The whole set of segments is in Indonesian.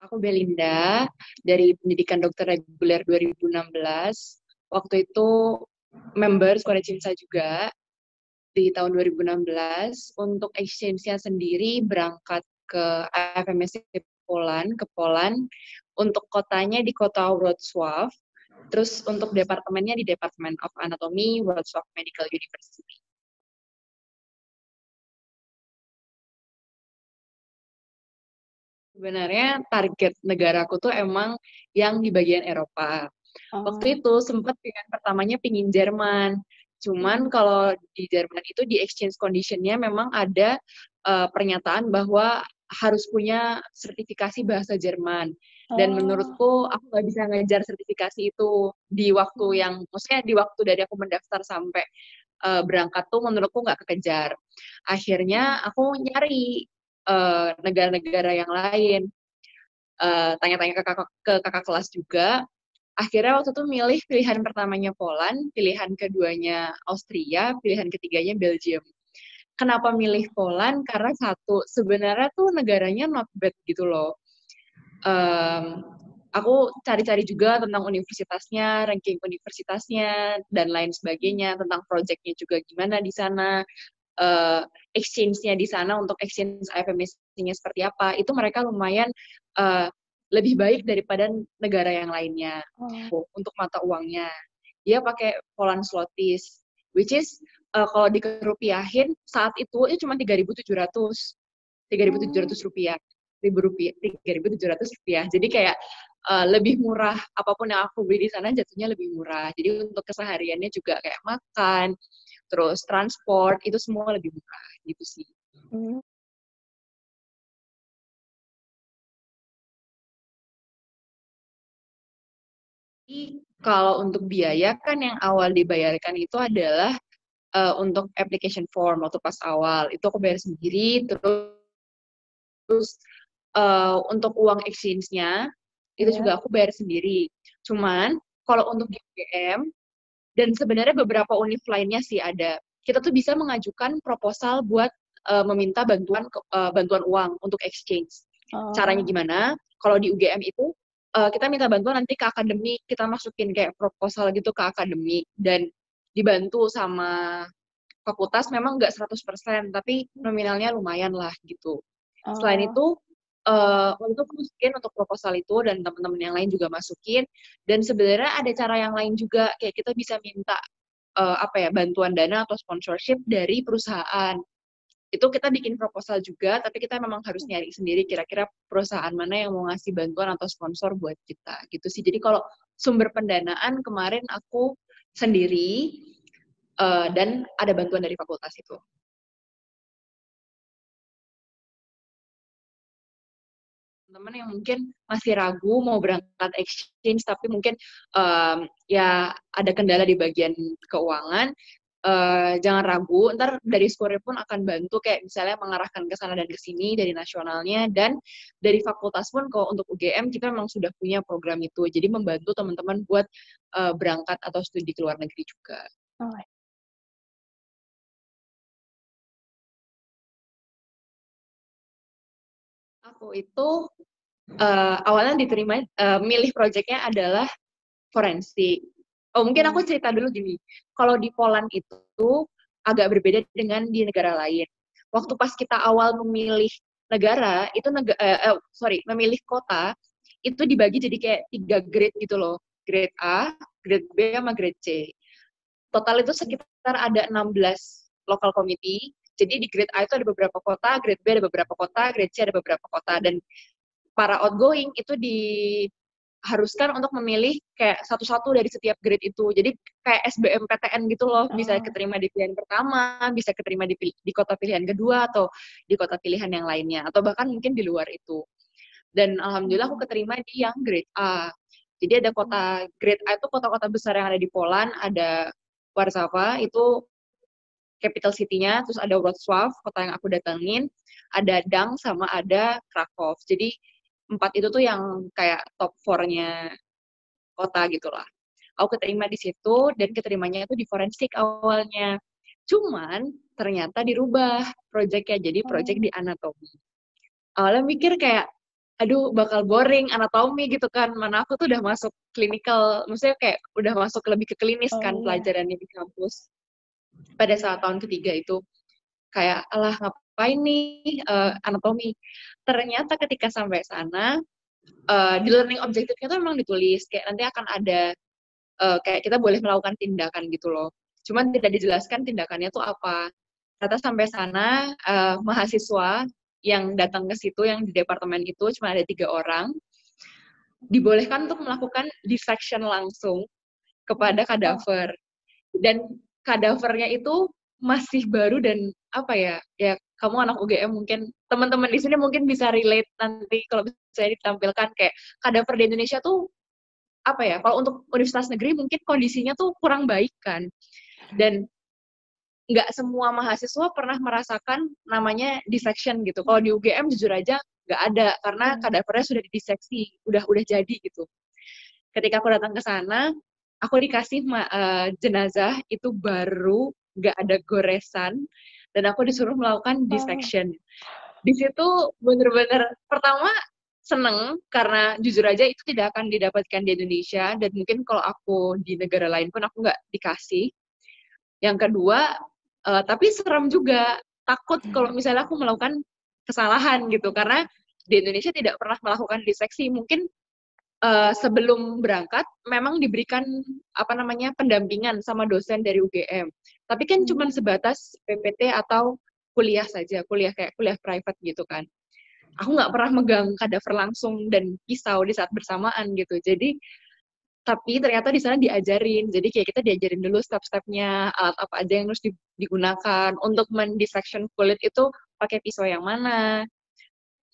Aku Belinda dari Pendidikan Dokter Reguler 2016. Waktu itu member Sekolah Cimsa juga di tahun 2016. Untuk exchange-nya sendiri berangkat ke FMSC Poland, ke Poland. Untuk kotanya di kota Wrocław. Terus untuk departemennya di Department of Anatomy, Wrocław Medical University. Sebenarnya target negaraku tuh emang yang di bagian Eropa. Oh, Waktu itu sempat pilihan pertamanya pingin Jerman. Cuman kalau di Jerman itu di exchange condition-nya memang ada pernyataan bahwa harus punya sertifikasi bahasa Jerman. Dan oh, menurutku aku nggak bisa ngejar sertifikasi itu di waktu yang, maksudnya di waktu dari aku mendaftar sampai berangkat tuh menurutku nggak kekejar. Akhirnya aku nyari negara-negara yang lain, tanya-tanya ke kakak kelas juga. Akhirnya waktu itu milih pilihan pertamanya Poland, pilihan keduanya Austria, pilihan ketiganya Belgium. Kenapa milih Poland? Karena satu, sebenarnya tuh negaranya not bad gitu loh. Um, aku cari-cari juga tentang universitasnya, ranking universitasnya, dan lain sebagainya, tentang projectnya juga gimana di sana, exchange-nya di sana untuk exchange IFMSC-nya seperti apa, itu mereka lumayan uh, lebih baik daripada negara yang lainnya. oh, Untuk mata uangnya, dia pakai Poland Zlotys, which is kalau dikerupiahin saat itu cuma 3.700, tiga ribu tujuh oh, ratus rupiah, rupiah, 3.700 rupiah. Jadi kayak lebih murah, apapun yang aku beli di sana jatuhnya lebih murah. Jadi untuk kesehariannya juga kayak makan, terus transport, itu semua lebih murah gitu sih. hmm, Jadi kalau untuk biaya kan yang awal dibayarkan itu adalah untuk application form waktu pas awal. Itu aku bayar sendiri, terus untuk uang exchange-nya itu iya, juga aku bayar sendiri. Cuman kalau untuk di UGM dan sebenarnya beberapa univ lainnya sih ada, kita tuh bisa mengajukan proposal buat meminta bantuan uang untuk exchange. Caranya oh, gimana? Kalau di UGM itu kita minta bantuan nanti ke akademik, kita masukin kayak proposal gitu ke akademik dan dibantu sama fakultas, memang nggak 100%, tapi nominalnya lumayan lah gitu. Selain oh, itu, untuk masukin untuk proposal itu dan teman-teman yang lain juga masukin, dan sebenarnya ada cara yang lain juga, kayak kita bisa minta apa ya, bantuan dana atau sponsorship dari perusahaan. Itu kita bikin proposal juga, tapi kita memang harus nyari sendiri kira-kira perusahaan mana yang mau ngasih bantuan atau sponsor buat kita gitu sih. Jadi kalau sumber pendanaan kemarin aku sendiri, dan ada bantuan dari fakultas itu. Teman yang mungkin masih ragu mau berangkat exchange tapi mungkin ya ada kendala di bagian keuangan, jangan ragu, ntar dari Skore pun akan bantu kayak misalnya mengarahkan ke sana dan ke sini dari nasionalnya, dan dari fakultas pun kalau untuk UGM kita memang sudah punya program itu, jadi membantu teman-teman buat berangkat atau studi ke luar negeri juga. oh, Aku itu awalnya diterima, milih proyeknya adalah forensik. Oh, mungkin aku hmm, cerita dulu gini. Kalau di Poland itu agak berbeda dengan di negara lain. Waktu pas kita awal memilih negara, itu memilih kota, itu dibagi jadi kayak 3 grade gitu loh. Grade A, grade B, sama grade C. Total itu sekitar ada 16 local committee. Jadi di grade A itu ada beberapa kota, grade B ada beberapa kota, grade C ada beberapa kota. Dan para outgoing itu diharuskan untuk memilih kayak satu-satu dari setiap grade itu. Jadi kayak SBMPTN gitu loh, bisa oh, keterima di pilihan pertama, bisa keterima di kota pilihan kedua, atau di kota pilihan yang lainnya, atau bahkan mungkin di luar itu. Dan alhamdulillah aku oh, keterima di yang grade A. Jadi ada kota grade A itu kota-kota besar yang ada di Poland, ada Warszawa itu capital city-nya, terus ada Wrocław, kota yang aku datengin, ada Dang sama ada Krakow. Jadi empat itu tuh yang kayak top 4-nya kota gitu lah. Aku keterima di situ dan keterimanya itu di forensik awalnya. Cuman ternyata dirubah proyeknya jadi proyek oh, di anatomi. Awalnya mikir kayak aduh bakal boring anatomi gitu kan, mana aku tuh udah masuk clinical, maksudnya kayak udah masuk lebih ke klinis Oh kan iya. pelajarannya di kampus. Pada saat tahun ketiga itu kayak alah ngapain nih anatomi. Ternyata ketika sampai sana di learning objektifnya tuh memang ditulis kayak nanti akan ada kayak kita boleh melakukan tindakan gitu loh. Cuman tidak dijelaskan tindakannya tuh apa. Ternyata sampai sana mahasiswa yang datang ke situ yang di departemen itu cuma ada 3 orang, dibolehkan untuk melakukan dissection langsung kepada Oh, kadaver. Dan kadavernya itu masih baru dan apa ya, ya kamu anak UGM mungkin, teman-teman di sini mungkin bisa relate nanti kalau misalnya ditampilkan kayak kadaver di Indonesia tuh apa ya, kalau untuk universitas negeri mungkin kondisinya tuh kurang baik kan. Dan nggak semua mahasiswa pernah merasakan namanya dissection gitu. Kalau di UGM jujur aja nggak ada, karena iya. kadavernya sudah didiseksi, udah jadi gitu. Ketika aku datang ke sana, aku dikasih jenazah itu baru, nggak ada goresan, dan aku disuruh melakukan Oh, dissection. Di situ bener-bener pertama seneng karena jujur aja itu tidak akan didapatkan di Indonesia dan mungkin kalau aku di negara lain pun aku nggak dikasih. Yang kedua, tapi serem juga, takut kalau misalnya aku melakukan kesalahan gitu karena di Indonesia tidak pernah melakukan diseksi. Mungkin sebelum berangkat memang diberikan apa namanya pendampingan sama dosen dari UGM. Tapi kan cuma hmm. sebatas PPT atau kuliah saja, kuliah kayak kuliah private gitu kan. Aku nggak pernah megang kadaver langsung dan pisau di saat bersamaan gitu. Jadi tapi ternyata di sana diajarin. Jadi kayak kita diajarin dulu step-stepnya, alat apa aja yang harus digunakan. Untuk mendisection kulit itu pakai pisau yang mana,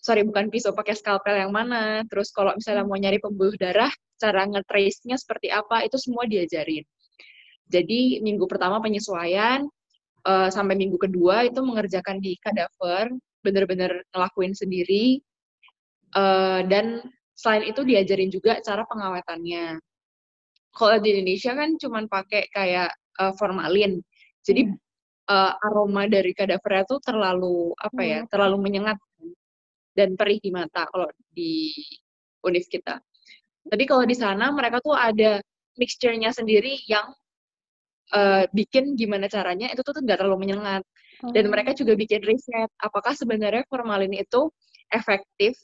sorry bukan pisau, pakai skalpel yang mana, terus kalau misalnya mau nyari pembuluh darah, cara nge-trace-nya seperti apa, itu semua diajarin. Jadi minggu pertama penyesuaian, sampai minggu kedua itu mengerjakan di kadaver, bener-bener ngelakuin sendiri, dan selain itu diajarin juga cara pengawetannya. Kalau di Indonesia kan cuman pakai kayak formalin, jadi Iya, aroma dari kadavernya tuh terlalu apa ya, menyengat. terlalu menyengat dan perih di mata kalau di univ kita. Tapi kalau di sana mereka tuh ada mixture-nya sendiri yang bikin gimana caranya itu tuh nggak terlalu menyengat. Dan Oh, mereka juga bikin riset apakah sebenarnya formalin itu efektif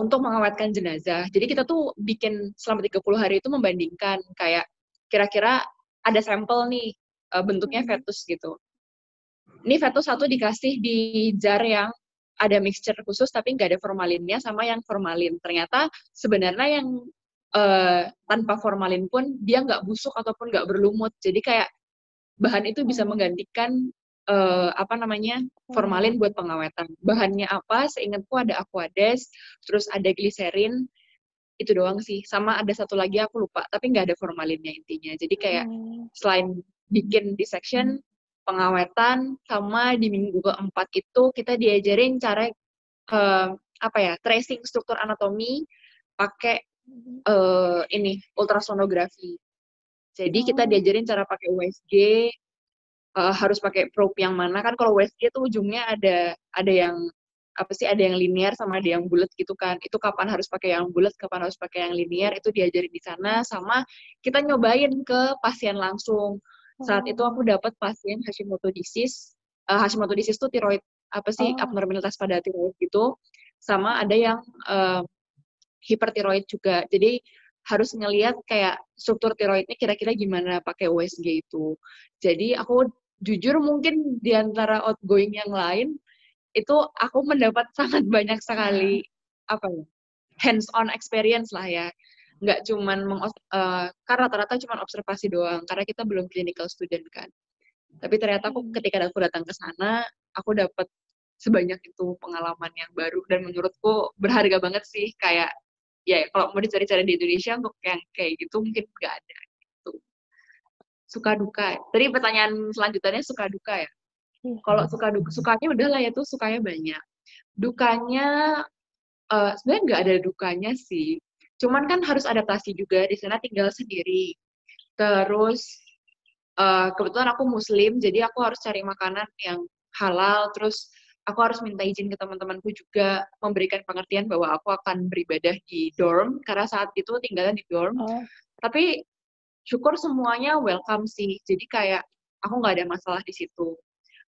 untuk mengawetkan jenazah. Jadi kita tuh bikin selama 30 hari itu membandingkan kayak kira-kira ada sampel nih bentuknya hmm. fetus gitu. Ini fetus satu dikasih di jar yang ada mixture khusus tapi nggak ada formalinnya sama yang formalin. Ternyata sebenarnya yang tanpa formalin pun dia nggak busuk ataupun nggak berlumut. Jadi kayak bahan itu bisa Oh, menggantikan apa namanya formalin. formalin buat pengawetan. Bahannya apa? Seingatku ada aquades, terus ada gliserin, itu doang sih. Sama ada satu lagi aku lupa, tapi nggak ada formalinnya intinya. Jadi kayak Hmm. selain bikin dissection, pengawetan, sama di minggu keempat itu kita diajarin cara eh, apa ya, tracing struktur anatomi pakai ini ultrasonografi. Jadi kita Oh, diajarin cara pakai USG, harus pakai probe yang mana kan, kalau USG tuh ujungnya ada yang apa sih, ada yang linear sama ada yang bulat gitu kan, itu kapan harus pakai yang bulat kapan harus pakai yang linear itu diajarin di sana. Sama kita nyobain ke pasien langsung. Saat itu oh, aku dapat pasien Hashimoto disease. Hashimoto disease tuh tiroid, apa sih, oh, abnormalitas pada tiroid gitu. Sama ada yang hipertiroid juga. Jadi harus ngelihat kayak struktur tiroidnya kira-kira gimana pakai USG itu. Jadi aku jujur mungkin di antara outgoing yang lain itu aku mendapat sangat banyak sekali apa ya, hands on experience lah ya. Nggak cuman karena rata-rata cuman observasi doang karena kita belum clinical student kan. Tapi ternyata aku hmm. ketika aku datang ke sana, aku dapat sebanyak itu pengalaman yang baru dan menurutku berharga banget sih. Kayak ya kalau mau dicari-cari di Indonesia untuk yang kayak gitu mungkin nggak ada gitu. Suka duka. Tadi pertanyaan selanjutnya suka duka ya. Iya. Kalau suka duka, sukanya udah lah ya tuh sukanya banyak. Dukanya sebenarnya nggak ada dukanya sih. Cuman kan harus adaptasi juga di sana tinggal sendiri. Terus kebetulan aku muslim jadi aku harus cari makanan yang halal, terus aku harus minta izin ke teman-temanku juga, memberikan pengertian bahwa aku akan beribadah di dorm, karena saat itu tinggalnya di dorm. Oh, Tapi syukur semuanya welcome sih, jadi kayak aku nggak ada masalah di situ.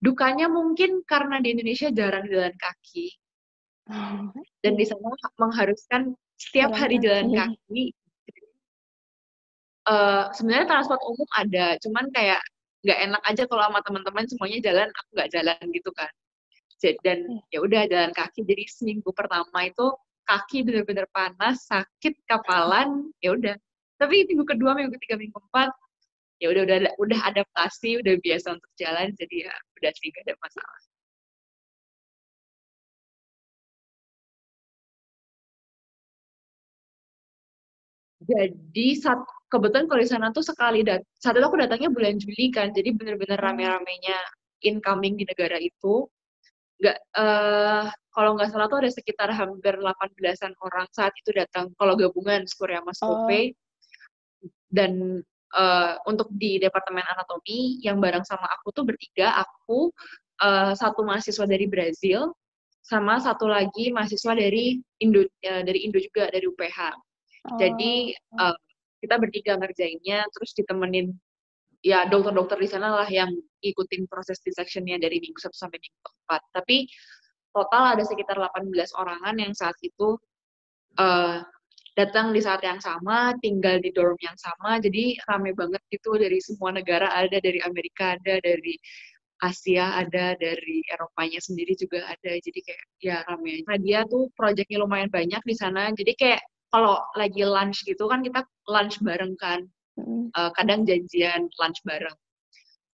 Dukanya mungkin karena di Indonesia jarang jalan kaki, dan di iya, sana mengharuskan setiap jalan hari kaki. jalan kaki. Sebenarnya transport umum ada, cuman kayak nggak enak aja kalau sama teman-teman semuanya jalan, aku nggak jalan gitu kan. Dan Iya. ya udah jalan kaki. Jadi seminggu pertama itu kaki bener-bener panas, sakit, kapalan, ya udah. Tapi minggu kedua, minggu ketiga, minggu keempat, ya udah adaptasi, udah biasa untuk jalan, jadi ya udah sih gak ada masalah. Jadi kebetulan kalau di sana tuh saat itu aku datangnya bulan Juli kan, jadi bener-bener Oh, rame-ramenya incoming di negara itu. Nggak, kalau nggak salah tuh ada sekitar hampir 18-an orang saat itu datang, kalau gabungan Surya Mas oh, Kope. Dan untuk di Departemen Anatomi yang bareng sama aku tuh bertiga, aku satu mahasiswa dari Brazil, sama satu lagi mahasiswa dari Indo juga, dari UPH. Jadi oh, kita bertiga ngerjainnya, terus ditemenin ya dokter-dokter di sana lah yang ikutin proses disectionnya dari minggu 1 sampai minggu 4. Tapi total ada sekitar 18 orangan yang saat itu eh, datang di saat yang sama, tinggal di dorm yang sama, jadi rame banget gitu, dari semua negara ada, dari Amerika ada, dari Asia ada, dari Eropanya sendiri juga ada, jadi kayak ya rame aja. Nah dia tuh proyeknya lumayan banyak di sana, jadi kayak kalau lagi lunch gitu kan kita lunch bareng kan, mm, kadang janjian lunch bareng.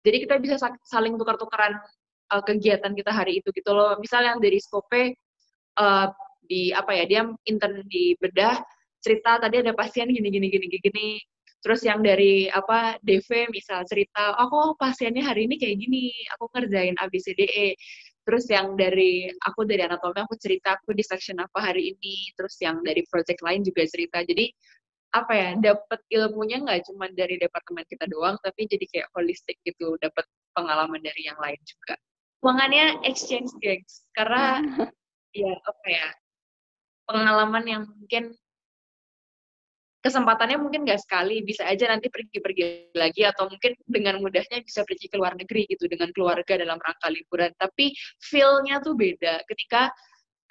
Jadi kita bisa saling tukar-tukaran kegiatan kita hari itu gitu loh. Misal yang dari Skope di apa ya, dia intern di bedah, cerita tadi ada pasien gini gini gini gini. Terus yang dari apa DV misal cerita, oh kok pasiennya hari ini kayak gini, aku ngerjain ABCDE. Terus yang dari anatomi aku cerita aku di section apa hari ini. Terus yang dari project lain juga cerita. Jadi apa ya, dapat ilmunya nggak cuma dari departemen kita doang, tapi jadi kayak holistik gitu, dapat pengalaman dari yang lain juga. Ruangannya exchange, gengs, karena ya apa ya, pengalaman yang mungkin kesempatannya mungkin nggak sekali, bisa aja nanti pergi-pergi lagi, atau mungkin dengan mudahnya bisa pergi ke luar negeri gitu dengan keluarga dalam rangka liburan. Tapi feel-nya tuh beda ketika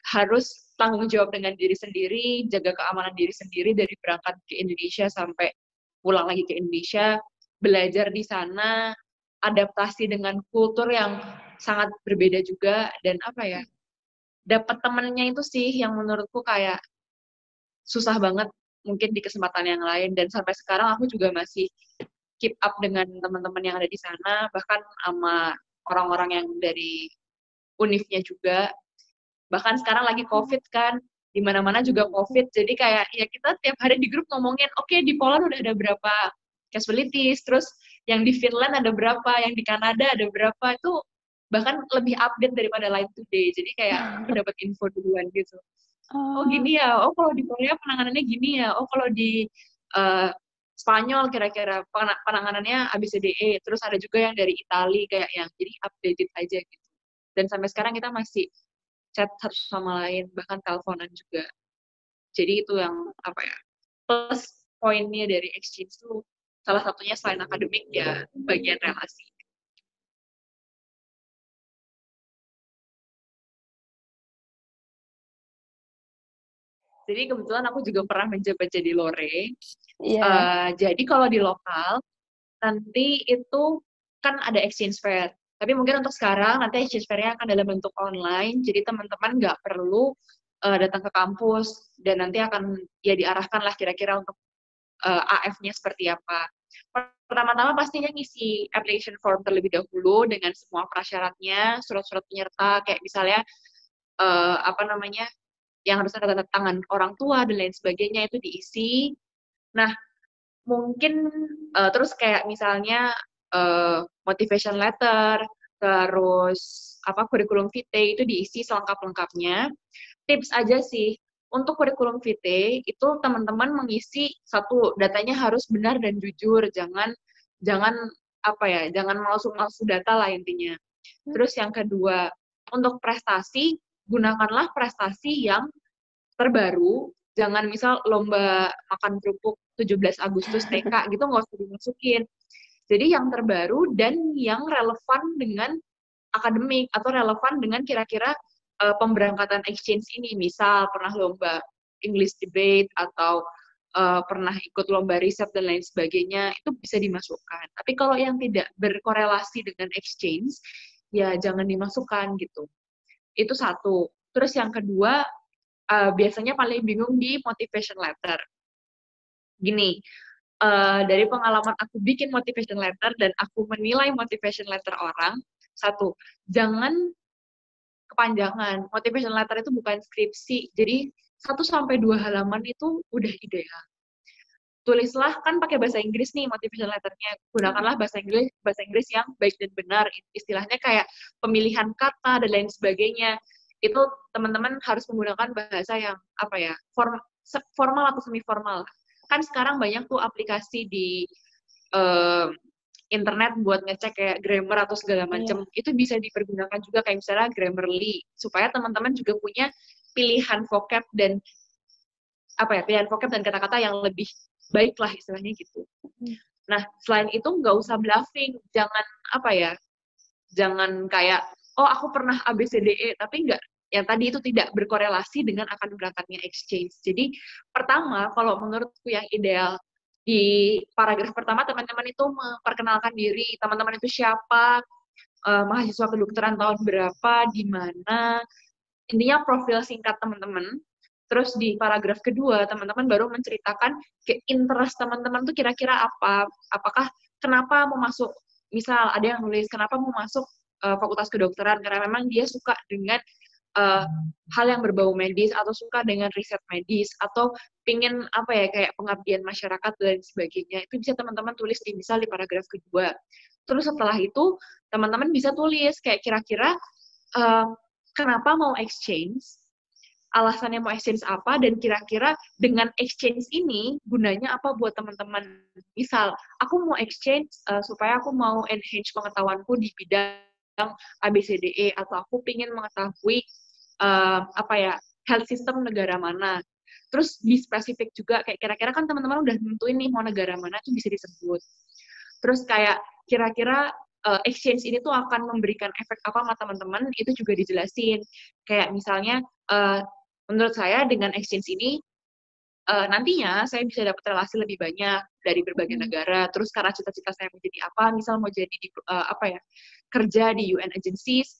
harus tanggung jawab dengan diri sendiri, jaga keamanan diri sendiri dari berangkat ke Indonesia sampai pulang lagi ke Indonesia, belajar di sana, adaptasi dengan kultur yang sangat berbeda juga, dan apa ya, dapat temennya itu sih yang menurutku kayak susah banget mungkin di kesempatan yang lain. Dan sampai sekarang aku juga masih keep up dengan teman-teman yang ada di sana, bahkan sama orang-orang yang dari univnya juga. Bahkan sekarang lagi COVID kan, di mana-mana juga COVID, jadi kayak ya kita tiap hari di grup ngomongin, oke, di Poland udah ada berapa casualties, terus yang di Finland ada berapa, yang di Kanada ada berapa, itu bahkan lebih update daripada Live Today, jadi kayak aku dapat info duluan gitu. Oh oh, gini ya, oh kalau di Korea penanganannya gini ya, oh kalau di uh, Spanyol kira-kira penanganannya ABCDE, terus ada juga yang dari Itali kayak yang jadi updated aja gitu. Dan sampai sekarang kita masih chat satu sama lain, bahkan teleponan juga. Jadi itu yang apa ya, plus poinnya dari exchange itu salah satunya selain akademik ya bagian relasi. Jadi kebetulan aku juga pernah menjabat jadi lore. iya, Jadi kalau di lokal nanti itu kan ada exchange fair. Tapi mungkin untuk sekarang nanti exchange fair-nya akan dalam bentuk online, jadi teman-teman nggak perlu datang ke kampus, dan nanti akan ya diarahkan lah kira-kira untuk AF-nya seperti apa. Pertama-tama pastinya ngisi application form terlebih dahulu dengan semua prasyaratnya, surat-surat penyerta, kayak misalnya apa namanya, yang harus ada tanda tangan orang tua dan lain sebagainya itu diisi. Nah, mungkin terus kayak misalnya motivation letter, terus apa kurikulum vitae itu diisi selengkap-lengkapnya. Tips aja sih, untuk kurikulum vitae itu teman-teman mengisi satu, datanya harus benar dan jujur, jangan jangan apa ya, jangan malsu-malsu data lah intinya. Terus yang kedua, untuk prestasi, gunakanlah prestasi yang terbaru. Jangan misal lomba makan kerupuk 17 Agustus TK gitu, nggak usah dimasukin. Jadi yang terbaru dan yang relevan dengan akademik atau relevan dengan kira-kira pemberangkatan exchange ini. Misal pernah lomba English debate atau pernah ikut lomba riset dan lain sebagainya, itu bisa dimasukkan. Tapi kalau yang tidak berkorelasi dengan exchange, ya jangan dimasukkan gitu. Itu satu. Terus yang kedua, biasanya paling bingung di motivation letter. Gini, dari pengalaman aku bikin motivation letter dan aku menilai motivation letter orang, satu, jangan kepanjangan. Motivation letter itu bukan skripsi, jadi 1-2 halaman itu udah ideal. Tulislah, kan pakai bahasa Inggris nih motivation letternya, gunakanlah bahasa Inggris yang baik dan benar, istilahnya kayak pemilihan kata dan lain sebagainya. Itu teman-teman harus menggunakan bahasa yang apa ya, formal atau semi formal. Kan sekarang banyak tuh aplikasi di internet buat ngecek kayak grammar atau segala macam. Itu bisa dipergunakan juga kayak misalnya Grammarly, supaya teman-teman juga punya pilihan vocab dan apa ya, pilihan vocab dan kata-kata yang lebih baik lah istilahnya gitu. Nah, selain itu nggak usah bluffing, jangan apa ya, jangan kayak, oh aku pernah ABCDE, tapi nggak, yang tadi itu tidak berkorelasi dengan akan berangkatnya exchange. Jadi, pertama, kalau menurutku yang ideal, di paragraf pertama teman-teman itu memperkenalkan diri, teman-teman itu siapa, mahasiswa kedokteran tahun berapa, di mana, intinya profil singkat teman-teman. Terus di paragraf kedua, teman-teman baru menceritakan ke interest teman-teman tuh kira-kira apa. Apakah kenapa mau masuk, misal ada yang nulis kenapa mau masuk fakultas kedokteran, karena memang dia suka dengan hal yang berbau medis, atau suka dengan riset medis, atau pingin apa ya, kayak pengabdian masyarakat dan sebagainya. Itu bisa teman-teman tulis di misal di paragraf kedua. Terus setelah itu, teman-teman bisa tulis kayak kira-kira kenapa mau exchange, alasannya mau exchange apa, dan kira-kira dengan exchange ini gunanya apa buat teman-teman. Misal, aku mau exchange supaya aku mau enhance pengetahuanku di bidang ABCDE, atau aku ingin mengetahui apa ya, health system negara mana. Terus di spesifik juga, kayak kira-kira kan teman-teman udah nentuin nih mau negara mana, itu bisa disebut. Terus kayak kira-kira exchange ini tuh akan memberikan efek apa sama teman-teman, itu juga dijelasin. Kayak misalnya, menurut saya dengan exchange ini, nantinya saya bisa dapat relasi lebih banyak dari berbagai negara. Terus karena cita-cita saya mau jadi apa, misal mau jadi apa ya, kerja di UN agencies,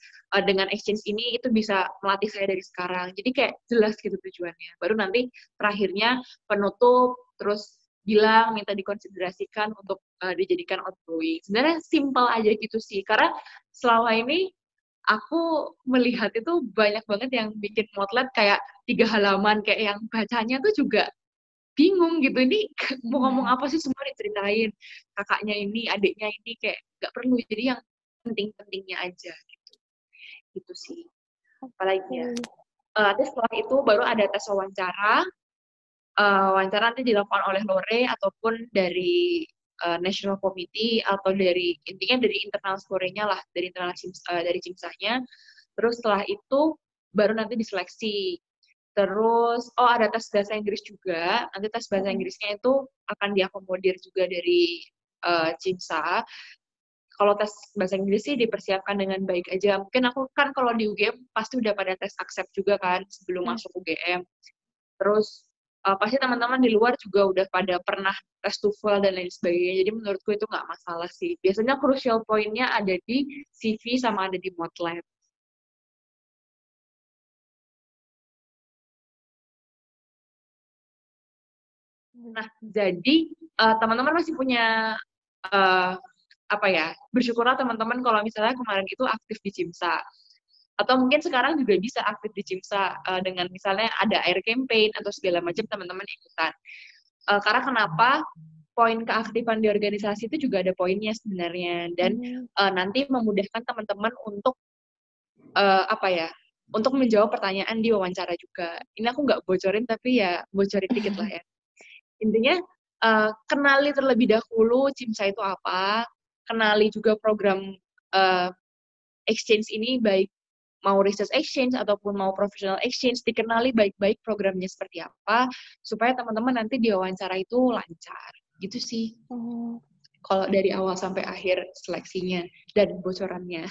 dengan exchange ini itu bisa melatih saya dari sekarang. Jadi kayak jelas gitu tujuannya. Baru nanti terakhirnya penutup, terus bilang minta dikonsiderasikan untuk dijadikan outgoing. Sebenarnya simple aja gitu sih. Karena selama ini aku melihat itu banyak banget yang bikin motlet kayak 3 halaman, kayak yang bacanya tuh juga bingung gitu. Ini mau ngomong apa sih, semua diceritain. Kakaknya ini, adiknya ini, kayak nggak perlu. Jadi yang penting-pentingnya aja gitu. Gitu sih. Apalagi ya. Nanti setelah itu baru ada tes wawancara. Wawancara nanti dilakukan oleh Lore ataupun dari National Committee, atau dari intinya dari internal skorenya lah, dari internal dari CIMSA-nya. Terus setelah itu baru nanti diseleksi. Terus ada tes bahasa Inggris juga. Nanti tes bahasa Inggrisnya itu akan diakomodir juga dari CIMSA. Kalau tes bahasa Inggris sih dipersiapkan dengan baik aja. Mungkin aku kan kalau di UGM pasti udah pada tes accept juga kan sebelum masuk UGM. Terus pasti teman-teman di luar juga udah pada pernah tes TOEFL dan lain sebagainya. Jadi menurutku itu nggak masalah sih. Biasanya crucial point-nya ada di CV sama ada di Motlet. Nah, jadi teman-teman masih punya apa ya, bersyukurlah teman-teman kalau misalnya kemarin itu aktif di CIMSA. Atau mungkin sekarang juga bisa aktif di CIMSA dengan misalnya ada air campaign atau segala macam, teman-teman ikutan. Karena kenapa? Poin keaktifan di organisasi itu juga ada poinnya sebenarnya, dan nanti memudahkan teman-teman untuk apa ya, untuk menjawab pertanyaan di wawancara juga. Ini aku nggak bocorin, tapi ya bocorin dikit lah ya. Intinya kenali terlebih dahulu CIMSA itu apa, kenali juga program exchange ini baik mau research exchange ataupun mau professional exchange, dikenali baik-baik programnya seperti apa, supaya teman-teman nanti diwawancara itu lancar. Gitu sih. Kalau dari awal sampai akhir seleksinya dan bocorannya.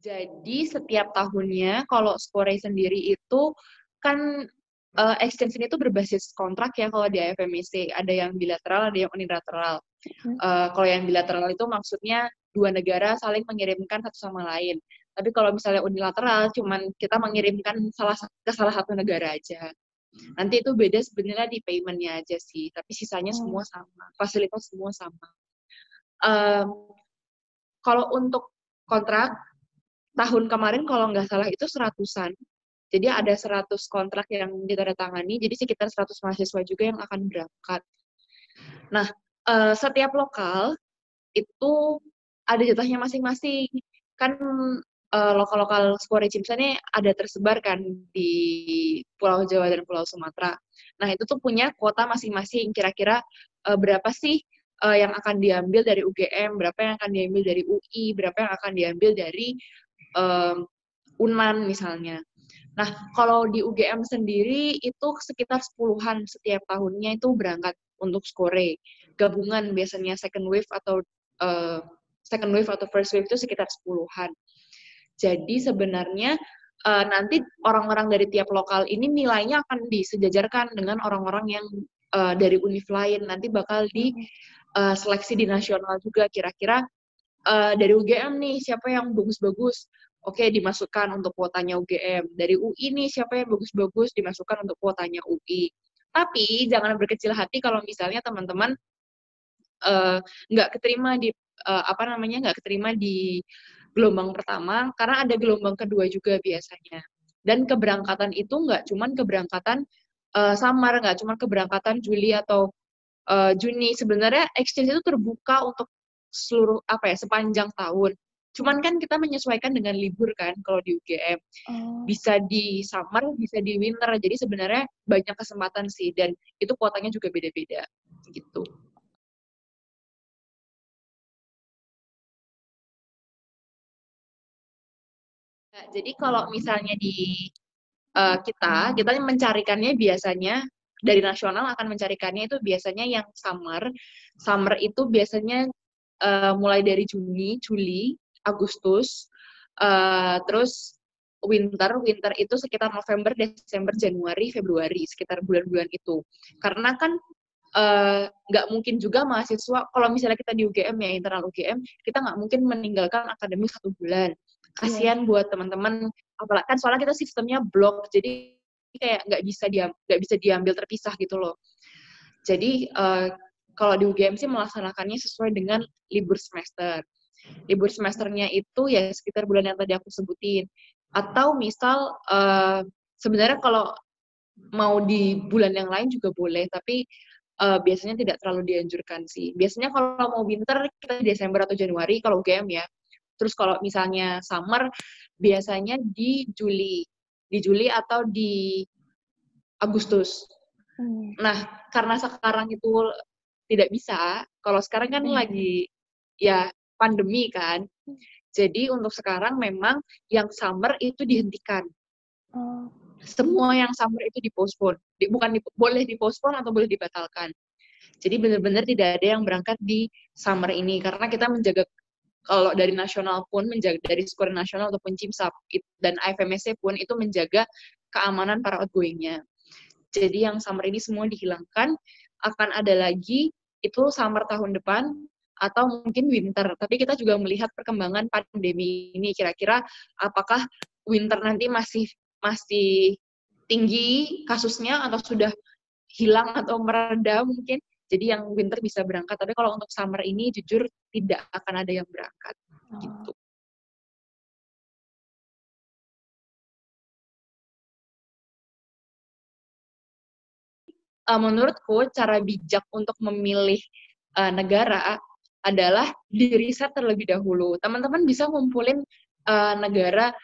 Jadi setiap tahunnya kalau Skore sendiri itu kan extension itu berbasis kontrak ya kalau di AFMEC. Ada yang bilateral, ada yang unilateral. Kalau yang bilateral itu maksudnya dua negara saling mengirimkan satu sama lain. Tapi kalau misalnya unilateral, cuman kita mengirimkan ke salah satu negara aja. Nanti itu beda sebenarnya di payment-nya aja sih. Tapi sisanya semua sama. Fasilitas semua sama. Kalau untuk kontrak, tahun kemarin kalau nggak salah itu 100-an. Jadi ada 100 kontrak yang ditandatangani, jadi sekitar 100 mahasiswa juga yang akan berangkat. Nah, setiap lokal itu ada jatahnya masing-masing. Kan lokal-lokal Skore Cimsa ini ada tersebar kan di Pulau Jawa dan Pulau Sumatera. Nah, itu tuh punya kuota masing-masing. Kira-kira berapa sih yang akan diambil dari UGM, berapa yang akan diambil dari UI, berapa yang akan diambil dari UNAN misalnya. Nah, kalau di UGM sendiri itu sekitar 10-an setiap tahunnya itu berangkat untuk Skore. Gabungan biasanya second wave atau first wave itu sekitar 10-an. Jadi sebenarnya nanti orang-orang dari tiap lokal ini nilainya akan disejajarkan dengan orang-orang yang dari univ lain. Nanti bakal di seleksi di nasional juga. Kira-kira dari UGM nih, siapa yang bagus-bagus? Oke, dimasukkan untuk kuotanya UGM. Dari UI nih, siapa yang bagus-bagus? Dimasukkan untuk kuotanya UI. Tapi jangan berkecil hati kalau misalnya teman-teman nggak keterima di nggak keterima di gelombang pertama, karena ada gelombang kedua juga biasanya. Dan keberangkatan itu nggak cuman keberangkatan summer, nggak cuman keberangkatan Juli atau Juni. Sebenarnya exchange itu terbuka untuk seluruh sepanjang tahun. Cuman kan kita menyesuaikan dengan libur kan kalau di UGM. Bisa di summer, bisa di winter. Jadi sebenarnya banyak kesempatan sih, dan itu kuotanya juga beda-beda gitu. Nah, jadi kalau misalnya di kita mencarikannya biasanya dari nasional akan mencarikannya itu biasanya yang summer. Summer itu biasanya mulai dari Juni, Juli, Agustus, terus winter itu sekitar November, Desember, Januari, Februari, sekitar bulan-bulan itu. Karena kan nggak mungkin juga mahasiswa, kalau misalnya kita di UGM ya, internal UGM, kita nggak mungkin meninggalkan akademik 1 bulan. Kasian buat teman-teman, apalagi kan soalnya kita sistemnya blok, jadi kayak nggak bisa diambil terpisah gitu loh. Jadi kalau di UGM sih melaksanakannya sesuai dengan libur semester. Libur semesternya itu ya sekitar bulan yang tadi aku sebutin. Atau misal sebenarnya kalau mau di bulan yang lain juga boleh, tapi biasanya tidak terlalu dianjurkan sih. Biasanya kalau mau winter kita di Desember atau Januari kalau UGM ya. Terus kalau misalnya summer biasanya di Juli atau di Agustus. Nah, karena sekarang itu tidak bisa, kalau sekarang kan lagi ya pandemi kan. Jadi untuk sekarang memang yang summer itu dihentikan. Semua yang summer itu dipospon. Boleh dipospon atau boleh dibatalkan. Jadi benar-benar tidak ada yang berangkat di summer ini karena kita menjaga, kalau dari nasional pun menjaga, dari Skore nasional ataupun Cimsap dan AFMSC pun itu menjaga keamanan para outgoing-nya. Jadi yang summer ini semua dihilangkan, akan ada lagi itu summer tahun depan atau mungkin winter. Tapi kita juga melihat perkembangan pandemi ini, kira-kira apakah winter nanti masih tinggi kasusnya atau sudah hilang atau mereda mungkin. Jadi yang winter bisa berangkat, tapi kalau untuk summer ini jujur tidak akan ada yang berangkat. Gitu. Menurutku cara bijak untuk memilih negara adalah diriset terlebih dahulu. Teman-teman bisa ngumpulin negara,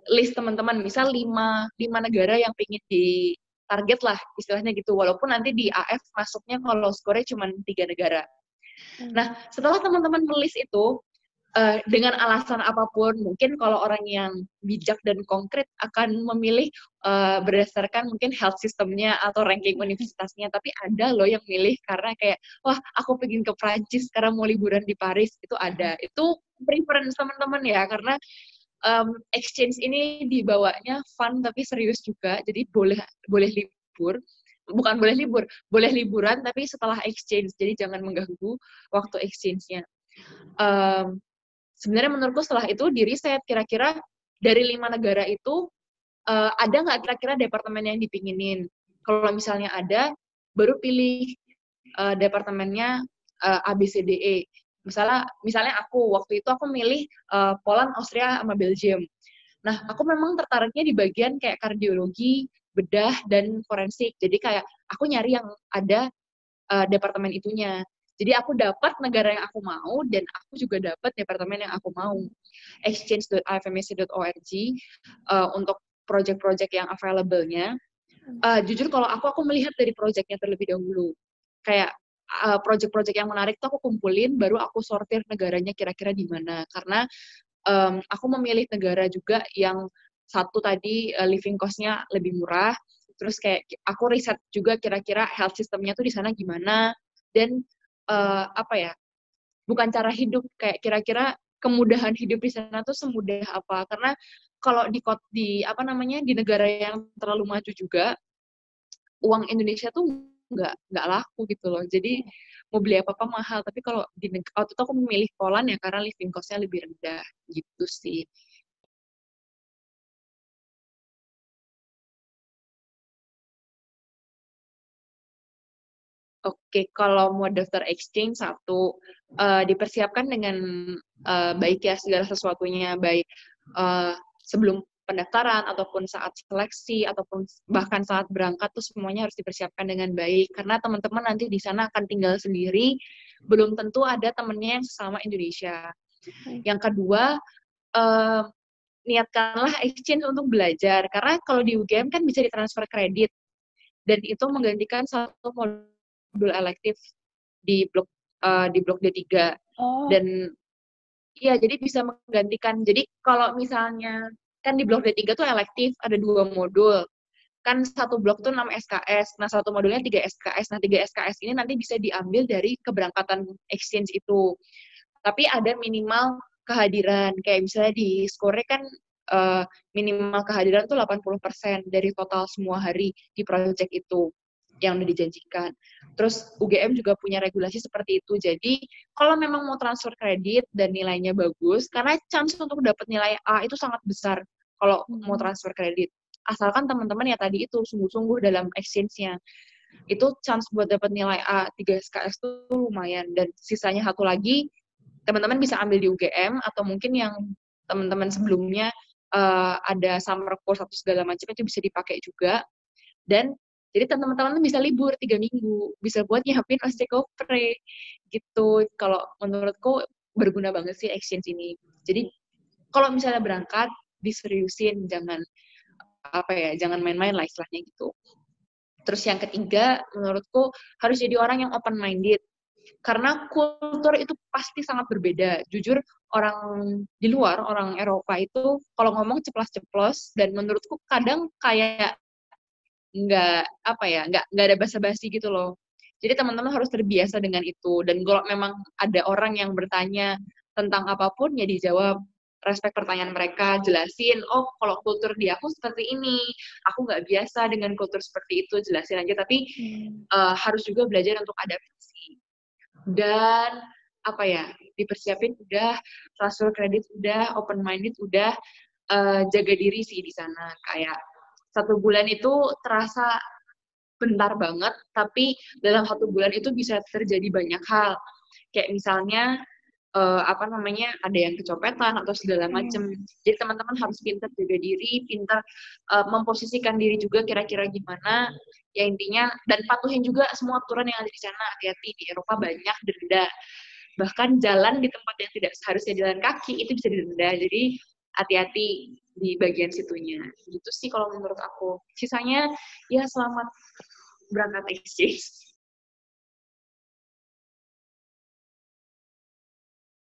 list teman-teman, misal 5 negara yang ingin target lah istilahnya gitu, walaupun nanti di AF masuknya kalau skornya cuma 3 negara. Nah, setelah teman-teman melis itu, dengan alasan apapun, mungkin kalau orang yang bijak dan konkret akan memilih berdasarkan mungkin health systemnya atau ranking universitasnya, tapi ada loh yang milih karena kayak, wah aku pengen ke Prancis karena mau liburan di Paris, itu ada. Itu preference teman-teman ya, karena exchange ini dibawanya fun tapi serius juga, jadi boleh libur, bukan boleh libur, boleh liburan tapi setelah exchange, jadi jangan mengganggu waktu exchange-nya. Sebenarnya menurutku setelah itu di riset kira-kira dari 5 negara itu ada nggak kira-kira departemen yang dipinginin. Kalau misalnya ada, baru pilih departemennya ABCDE. Misalnya waktu itu aku milih Poland, Austria, sama Belgium. Nah, aku memang tertariknya di bagian kayak kardiologi, bedah, dan forensik. Jadi kayak aku nyari yang ada departemen itunya. Jadi aku dapat negara yang aku mau dan aku juga dapat departemen yang aku mau. Exchange.ifmsc.org untuk project-project yang available-nya. Jujur kalau aku melihat dari project-nya terlebih dahulu. Kayak project-project yang menarik tuh aku kumpulin, baru aku sortir negaranya kira-kira di mana. Karena aku memilih negara juga yang satu tadi living cost-nya lebih murah. Terus kayak aku riset juga kira-kira health system-nya tuh di sana gimana, dan bukan cara hidup, kayak kira-kira kemudahan hidup di sana tuh semudah apa. Karena kalau di negara yang terlalu maju juga, uang Indonesia tuh nggak laku gitu loh. Jadi mau beli apa-apa mahal. Tapi kalau waktu itu aku memilih Poland ya karena living cost-nya lebih rendah gitu sih. Oke, kalau mau daftar exchange dipersiapkan dengan baik ya segala sesuatunya, baik sebelum pendaftaran ataupun saat seleksi ataupun bahkan saat berangkat tuh semuanya harus dipersiapkan dengan baik karena teman-teman nanti di sana akan tinggal sendiri, belum tentu ada temennya yang sesama Indonesia. Yang kedua, niatkanlah exchange untuk belajar karena kalau di UGM kan bisa ditransfer kredit dan itu menggantikan satu modul elektif di blok D3. Dan iya, jadi bisa menggantikan. Jadi kalau misalnya kan di blok D3 tuh elektif ada 2 modul. Kan satu blok tuh 6 SKS. Nah, satu modulnya 3 SKS. Nah, 3 SKS ini nanti bisa diambil dari keberangkatan exchange itu. Tapi ada minimal kehadiran. Kayak misalnya di Skore kan minimal kehadiran tuh 80% dari total semua hari di project itu yang udah dijanjikan. Terus UGM juga punya regulasi seperti itu. Jadi kalau memang mau transfer kredit dan nilainya bagus, karena chance untuk dapat nilai A itu sangat besar kalau mau transfer kredit. Asalkan teman-teman ya tadi itu sungguh-sungguh dalam exchange-nya. Itu chance buat dapat nilai A 3 SKS itu lumayan. Dan sisanya satu lagi, teman-teman bisa ambil di UGM atau mungkin yang teman-teman sebelumnya ada summer course atau segala macam itu bisa dipakai juga. Dan jadi teman-teman bisa libur 3 minggu, bisa buat nyiapin osteopre gitu. Kalau menurutku berguna banget sih exchange ini. Jadi kalau misalnya berangkat diseriusin, jangan main-main lah istilahnya gitu. Terus yang ketiga, menurutku harus jadi orang yang open minded. Karena kultur itu pasti sangat berbeda. Jujur, orang di luar, orang Eropa itu kalau ngomong ceplas-ceplos dan menurutku kadang kayak nggak ada basa-basi gitu loh. Jadi teman-teman harus terbiasa dengan itu. Dan kalau memang ada orang yang bertanya tentang apapun, ya dijawab. Respect pertanyaan mereka, jelasin, oh kalau kultur di aku seperti ini, aku nggak biasa dengan kultur seperti itu, jelasin aja. Tapi harus juga belajar untuk adaptasi. Dan dipersiapin udah, transfer kredit udah, open minded udah, jaga diri sih di sana. Kayak 1 bulan itu terasa bentar banget, tapi dalam 1 bulan itu bisa terjadi banyak hal. Kayak misalnya ada yang kecopetan atau segala macem. Jadi teman-teman harus pintar jaga diri, pintar memposisikan diri juga kira-kira gimana. Ya intinya, dan patuhin juga semua aturan yang ada di sana. Hati-hati, di Eropa banyak denda. Bahkan jalan di tempat yang tidak seharusnya jalan kaki itu bisa didenda. Jadi hati-hati di bagian situnya. Gitu sih kalau menurut aku. Sisanya ya selamat berangkat exchange.